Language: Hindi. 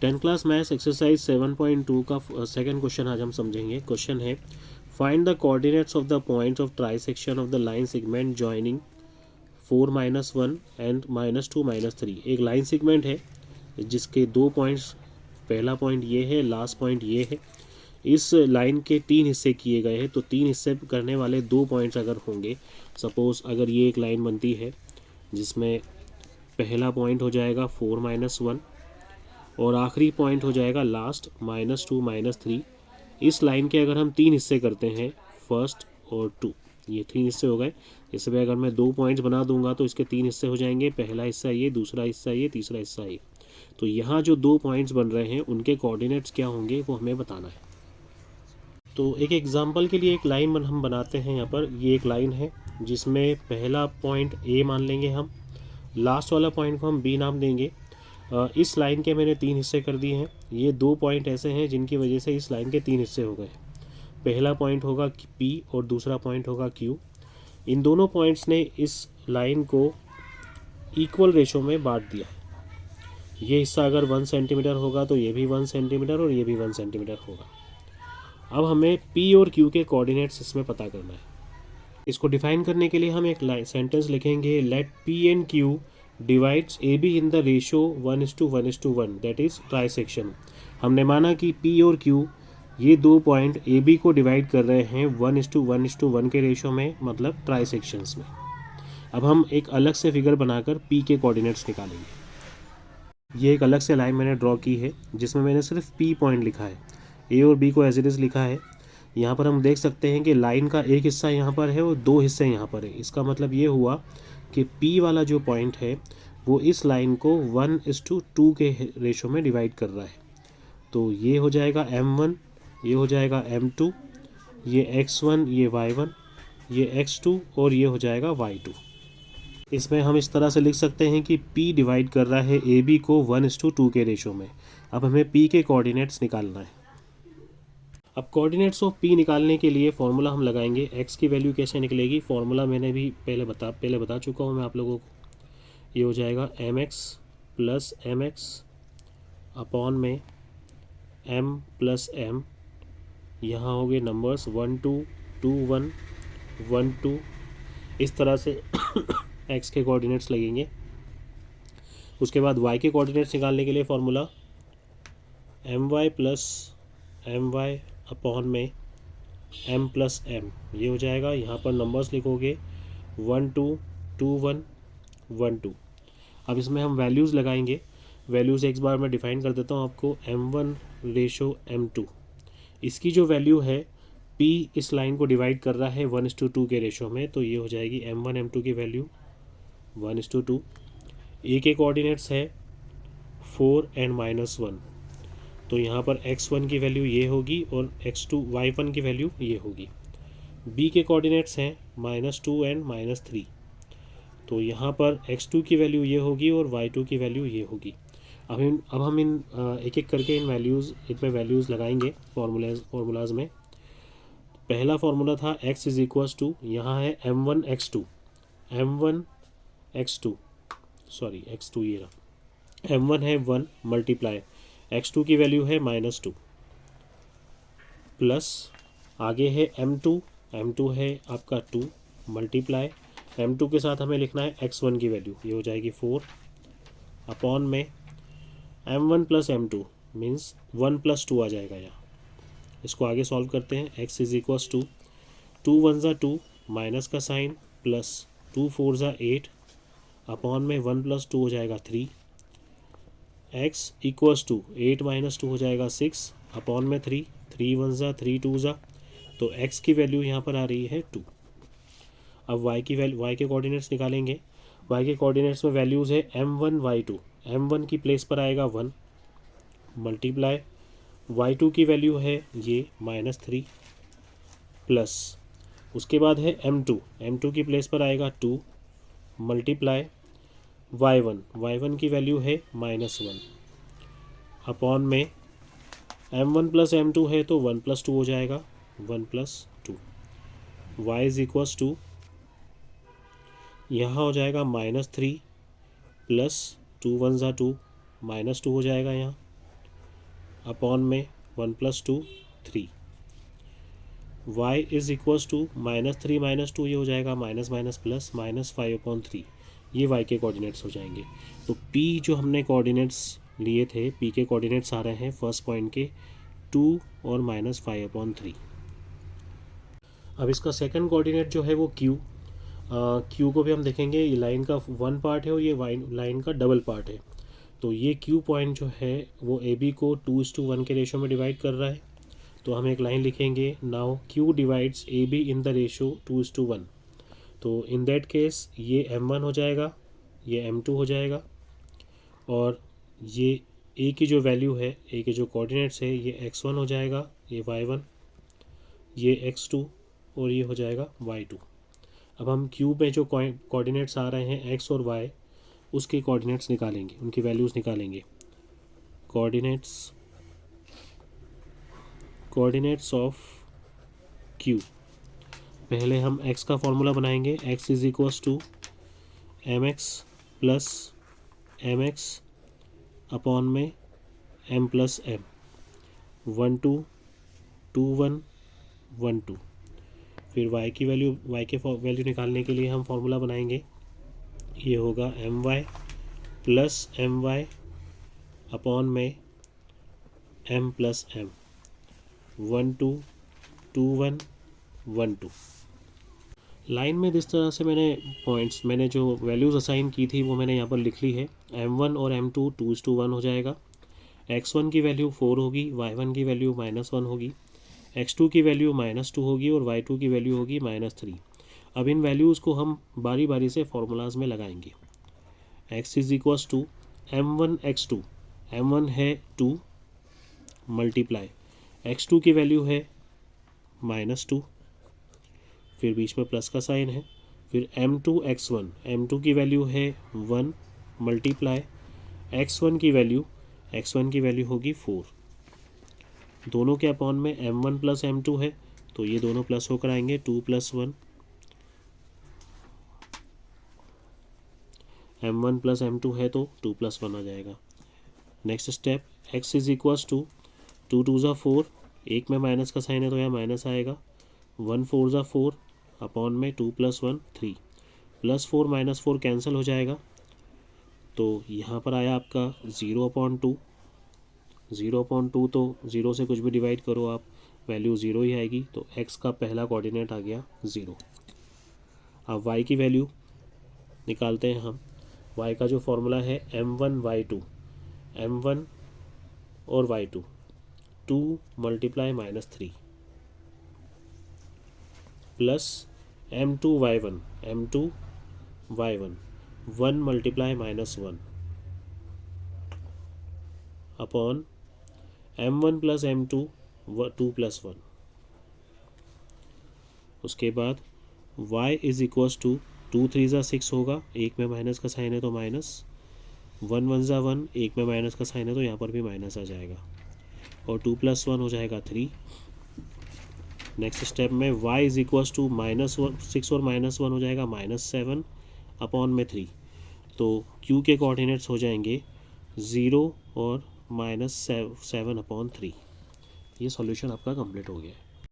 10th क्लास मैथ्स एक्सरसाइज 7.2 का सेकंड क्वेश्चन आज हम समझेंगे। क्वेश्चन है find the coordinates of the points of trisection of the line segment joining 4-1 and -2-3। एक लाइन सेगमेंट है जिसके दो पॉइंट्स, पहला पॉइंट ये है, लास्ट पॉइंट ये है। इस लाइन के तीन हिस्से किए गए हैं, तो तीन हिस्से करने वाले दो पॉइंट्स अगर होंगे, सपोज अगर ये एक लाइन बनती है जिसमें पहला पॉइंट हो जाएगा 4-1 और आखिरी पॉइंट हो जाएगा लास्ट -2-3। इस लाइन के अगर हम तीन हिस्से करते हैं, फर्स्ट और टू, ये तीन हिस्से हो गए। इसमें अगर मैं दो पॉइंट्स बना दूंगा तो इसके तीन हिस्से हो जाएंगे, पहला हिस्सा ये, दूसरा हिस्सा ये, तीसरा हिस्सा ये। तो यहाँ जो दो पॉइंट्स बन रहे हैं उनके कोऑर्डिनेट्स क्या होंगे वो हमें बताना है। तो एक एग्जांपल के लिए एक लाइन हम बनाते हैं। यहाँ पर ये एक लाइन है जिसमें पहला पॉइंट ए मान लेंगे हम, लास्ट वाला पॉइंट को हम बी नाम देंगे। इस लाइन के मैंने तीन हिस्से कर दिए हैं। ये दो पॉइंट ऐसे हैं जिनकी वजह से इस लाइन के तीन हिस्से हो गए। पहला पॉइंट होगा P और दूसरा पॉइंट होगा Q। इन दोनों पॉइंट्स ने इस लाइन को इक्वल रेशो में बांट दिया है। ये हिस्सा अगर 1 सेंटीमीटर होगा तो ये भी 1 सेंटीमीटर और ये भी 1 सेंटीमीटर होगा। अब हमें P और Q के कोऑर्डिनेट्स इसमें पता करना है। इसको डिफाइन करने के लिए हम एक सेंटेंस लिखेंगे, let P and Q divides A B in the ratio 1:1:1, that is trisection. हमने माना कि P और Q ये दो पॉइंट ए बी को डिवाइड कर रहे हैं 1:1:1 के रेशो में, मतलब ट्राइसेक्शंस में। अब हम एक अलग से फिगर बनाकर P के कोऑर्डिनेट्स निकालेंगे। ये एक अलग से लाइन मैंने ड्रॉ की है जिसमें मैंने सिर्फ P पॉइंट लिखा है, ए और बी को एज इट इज़ लिखा है। यहाँ पर हम देख सकते हैं कि लाइन का एक हिस्सा यहाँ पर है और दो हिस्से यहाँ पर है। इसका मतलब ये हुआ कि P वाला जो पॉइंट है वो इस लाइन को 1:2 के रेशो में डिवाइड कर रहा है। तो ये हो जाएगा M1, ये हो जाएगा M2, ये X1, ये Y1, ये X2 और ये हो जाएगा Y2। इसमें हम इस तरह से लिख सकते हैं कि P डिवाइड कर रहा है AB को 1:2 के रेशो में। अब हमें P के कोऑर्डिनेट्स निकालना है। अब कोऑर्डिनेट्स ऑफ P निकालने के लिए फॉर्मूला हम लगाएंगे। X की वैल्यू कैसे निकलेगी, फॉर्मूला मैंने भी पहले बता चुका हूँ मैं आप लोगों को। ये हो जाएगा mx प्लस mx अपॉन में m प्लस m। यहाँ हो गए नंबर्स 1 2 2 1 1 2। इस तरह से x के कोऑर्डिनेट्स लगेंगे। उसके बाद y के कोऑर्डिनेट्स निकालने के लिए formula my plus my upon में m प्लस m। ये हो जाएगा, यहाँ पर नंबर्स लिखोगे 1 2 2 1 1 2। अब इसमें हम वैल्यूज़ लगाएंगे। वैल्यूज़ एक बार मैं डिफाइन कर देता हूँ आपको। m1 रेशो m2, इसकी जो वैल्यू है, P इस लाइन को डिवाइड कर रहा है 1:2 के रेशो में, तो ये हो जाएगी m1 m2 की वैल्यू 1:2। ए के कोऑर्डिनेट्स है 4 एंड -1, तो यहाँ पर x1 की वैल्यू ये होगी और x2 y1 की वैल्यू ये होगी। b के कोऑर्डिनेट्स हैं -2 एंड -3, तो यहाँ पर x2 की वैल्यू ये होगी और y2 की वैल्यू ये होगी। अब हम इन एक एक करके इन वैल्यूज़ लगाएंगे फार्मूलाज में। पहला फार्मूला था x इज इक्वल्स टू, यहाँ है m1 x2 सॉरी x2 ये रहा, m1 है 1 मल्टीप्लाई x2 की वैल्यू है -2 प्लस आगे है m2 है आपका 2 मल्टीप्लाई m2 के साथ हमें लिखना है x1 की वैल्यू, ये हो जाएगी 4 अपॉन में m1 प्लस m2 मीन्स 1 + 2 आ जाएगा यहाँ। इसको आगे सॉल्व करते हैं। x इज इक्वल्स टू 2 1 ज़ा 2 माइनस का साइन प्लस 2 4 ज़ा 8 अपॉन में 1 + 2 हो जाएगा 3। x इक्वल्स टू 8 - 2 हो जाएगा 6 अपॉन में 3 3 1 ज़ा 3 2 ज़ा, तो x की वैल्यू यहाँ पर आ रही है 2। अब y के कोऑर्डिनेट्स निकालेंगे। y के कोऑर्डिनेट्स में वैल्यूज़ है m1 y2, m1 की प्लेस पर आएगा 1 मल्टीप्लाई y2 की वैल्यू है ये -3 प्लस उसके बाद है m2 की प्लेस पर आएगा 2 मल्टीप्लाई y1 की वैल्यू है -1 अपॉन में m1 प्लस m2 है तो 1 + 2 हो जाएगा 1 + 2। y इज इक्वल्स टू यहाँ हो जाएगा -3 प्लस 2 1 ज़ा 2 -2 हो जाएगा यहाँ अपॉन में 1 + 2 3, y इज इक्वल्स टू -3 - 2 ये हो जाएगा माइनस माइनस प्लस -5/3, ये y के कोऑर्डिनेट्स हो जाएंगे। तो p जो हमने कोऑर्डिनेट्स लिए थे, p के कोऑर्डिनेट्स आ रहे हैं फर्स्ट पॉइंट के 2 और -5/3। अब इसका सेकंड कोऑर्डिनेट जो है वो q, q को भी हम देखेंगे, ये लाइन का 1 पार्ट है और ये लाइन का डबल पार्ट है। तो ये q पॉइंट जो है वो AB को 2:1 के रेशो में डिवाइड कर रहा है। तो हम एक लाइन लिखेंगे, now q divides AB in the ratio 2:1। तो इन दैट केस ये m1 हो जाएगा, ये m2 हो जाएगा, और ये a की जो वैल्यू है, a के जो कोऑर्डिनेट्स है, ये x1 हो जाएगा, ये y1, ये x2 और ये हो जाएगा y2। अब हम q में जो कोऑर्डिनेट्स आ रहे हैं x और y, उसके कोऑर्डिनेट्स निकालेंगे, उनकी वैल्यूज़ निकालेंगे। कोऑर्डिनेट्स ऑफ q, पहले हम x का फॉर्मूला बनाएंगे, x is equals to mx plus mx upon में m प्लस m, 1 2 2 1 1 2। फिर y की वैल्यू निकालने के लिए हम फॉर्मूला बनाएंगे, ये होगा my प्लस my अपॉन में m प्लस m, 1 2 2 1 1 2। लाइन में जिस तरह से मैंने जो वैल्यूज़ असाइन की थी वो मैंने यहाँ पर लिख ली है। m1 और m2 2:1 हो जाएगा। x1 की वैल्यू 4 होगी, y1 की वैल्यू -1 होगी, x2 की वैल्यू -2 होगी और y2 की वैल्यू होगी -3। अब इन वैल्यूज़ को हम बारी बारी से फॉर्मूलाज में लगाएंगे। x is equals to m1 x2, m1 है 2 मल्टीप्लाई x2 की वैल्यू है -2, फिर बीच में प्लस का साइन है, फिर m2 x1, m2 की वैल्यू है 1 मल्टीप्लाई x1 की वैल्यू होगी 4, दोनों के अपॉन में m1 प्लस m2 है, तो ये दोनों प्लस होकर आएंगे, 2 + 1, m1 प्लस m2 है तो 2 + 1 आ जाएगा। Next step, x is equals to 2 2 ज़ा 4, एक में माइनस का साइन है तो यहाँ माइनस आएगा, 1 4 ज़ा 4 अपॉन में 2 + 1 3, +4 -4 कैंसिल हो जाएगा, तो यहाँ पर आया आपका 0/2, 0/2 तो 0 से कुछ भी डिवाइड करो आप, वैल्यू 0 ही आएगी, तो x का पहला कोऑर्डिनेट आ गया 0। अब y की वैल्यू निकालते हैं हम। y का जो फॉर्मूला है m1 y2, m1 और y2 2 × -3 plus m2 y1 1 × -1 upon m1 plus m2 2 + 1। उसके बाद y इज इक्वल्स टू 2 3 ज़ा 6 होगा, एक में माइनस का साइन है तो माइनस, 1 1 ज़ा 1, एक में माइनस का साइन है तो यहाँ पर भी माइनस आ जाएगा, और 2 + 1 हो जाएगा 3। नेक्स्ट स्टेप में y इज इक्वल्स टू -6 और -1 हो जाएगा -7 अपॉन में 3, तो q के कोऑर्डिनेट्स हो जाएंगे 0 और -7/3। ये सॉल्यूशन आपका कंप्लीट हो गया है।